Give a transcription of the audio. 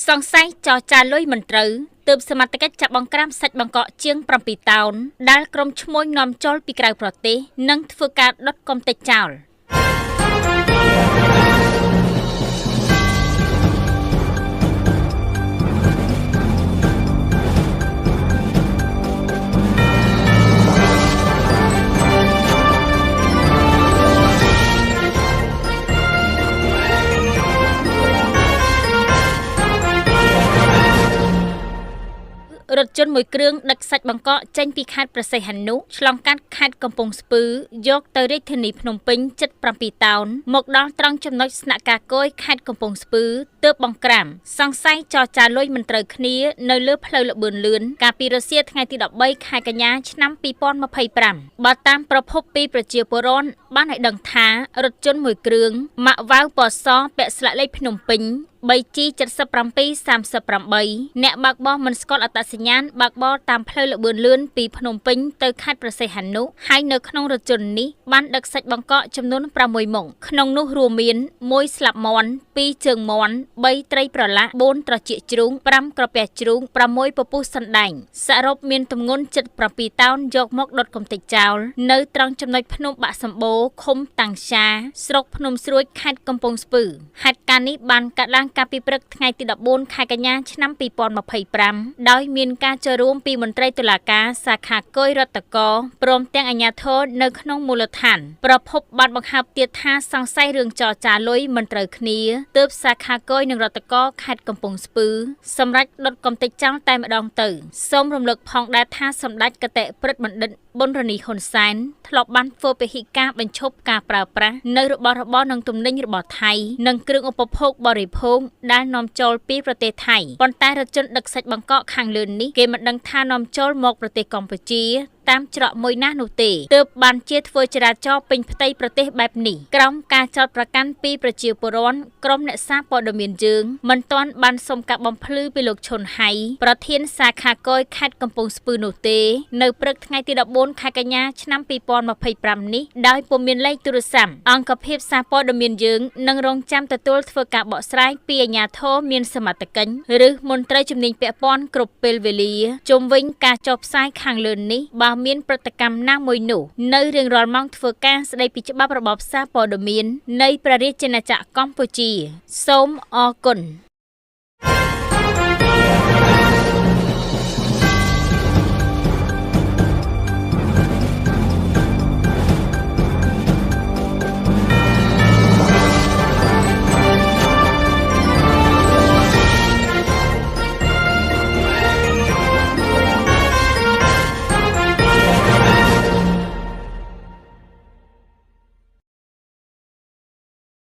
សង្ស័យចរចាលុយមិនត្រូវទើបសមត្ថកិច្ចចាប់បង្ក្រាបសាច់បង្កកជាង7តោនដែលក្រុមឈ្មួញនាំចូលពីក្រៅប្រទេសនិងធ្វើការដុតកំទេចចោលរថយន្តមួយគ្រឿងដឹកសាច់បង្កកចេញពីខេត្តព្រះសីហនុឆ្លងកាត់ខេត្តកំពង់ស្ពឺយកទៅរាជធានីភ្នំពេញជិត7តោនមកដល់ត្រង់ចំណុចស្នាក់ការគយខេត្តកំពង់ស្ពឺទើបបង្ក្រាបសង្ស័យចរចាលុយមិនត្រូវគ្នានៅលើផ្លូវលបឿនលឿនកាលពីរសៀលថ្ងៃទី13ខែកញ្ញាឆ្នាំ2025បើតាមប្រភពពីប្រជាពលរដ្ឋបានឲ្យដឹងថារថយន្តមួយគ្រឿងម៉ាក់វ៉ាវពណ៌សពាក់ស្លាកលេខភ្នំពេញ 3G7738 អ្នកបើកបរមិនស្គាល់អត្តសញ្ញាណបើកបរតាមផ្លូវលបឿនលឿនពីភ្នំពេញទៅខេត្តព្រះសីហនុហើយនៅក្នុងរថយន្តនេះបានដឹកសាច់បង្កកចំនួន6មុខក្នុងនោះរួមមាន1ស្លាបមាន់2ជើងមាន់3ត្រីប្រឡាក់4ត្រចៀកជ្រូង5ក្រពះជ្រូង6ពពុះសណ្ដែងសរុបមានទម្ងន់ជិត7តោនយកមកដុតកំទេចចោលនៅត្រង់ចំណុចភ្នំបាក់សម្បូរឃុំតាំងសាស្រុកភ្នំស្រួយខេត្តកំពង់ស្ពឺហេតុការណ៍នេះបានកាត់ឡើងកាលពីព្រឹកថ្ងៃទី14ខែកញ្ញាឆ្នាំ2025ដោយមានការចូលរួមពីមន្ត្រីតុលាការសាខាគយរដ្ឋកោព្រមទាំងអាជ្ញាធរនៅក្នុងមូលដ្ឋានប្រភពបានបង្ហើបទៀតថាសង្ស័យរឿងចរចាលុយមិនត្រូវគ្នាទើបសាខាគយនិងរដ្ឋកោខេត្តកំពង់ស្ពឺសម្រាប់ដុតកំទេចចោលតែម្ដងទៅសូមរំលឹកផងដែរថាសម្ដេចគតិព្រឹទ្ធបណ្ឌិតប៊ុនរនីហ៊ុនសែនធ្លាប់បានធ្វើពហិការបញ្ឈប់ការប្រើប្រាស់នៅរបស់របរនិងទំនិញរបស់ថៃនិងគ្រឿងឧបភោគបរិភោគដែលនាំចូលពីប្រទេសថៃប៉ុន្តែរថយន្តដឹកសាច់បង្កកខាងលឿននេះគេមិនដឹងថានាំចូលមកប្រទេសកម្ពុជាតាមច្រកមួយណានោះទេទើបបានជាធ្វើចរាចរណ៍ពេញផ្ទៃប្រទេសបែបនេះក្រោមការចោទប្រកាន់ពីប្រជាពលរដ្ឋក្រុមអ្នកសារព័ត៌មានយើងមិនទាន់បានសុំការបំភ្លឺពីលោកឈុនហៃប្រធានសាខាគយខេត្តកំពង់ស្ពឺនោះទេនៅព្រឹកថ្ងៃទី14ខែកញ្ញាឆ្នាំ2025នេះដោយពុំមានលេខទូរស័ព្ទអង្គភាពសារព័ត៌មានយើងនឹងរងចាំទទួលធ្វើការបកស្រាយពីអាជ្ញាធរមានសមត្ថកិច្ចឬមន្ត្រីជំនាញពាក់ព័ន្ធគ្រប់ពេលវេលាជុំវិញការចុះផ្សាយខាងលើនេះបើមានប្រតិកម្មណាមួយនោះនៅរៀងរាល់ម៉ោងធ្វើការស្ដីពីច្បាប់របបសារព័ត៌មាននៃព្រះរាជាណាចក្រកម្ពុជាសូមអរគុណ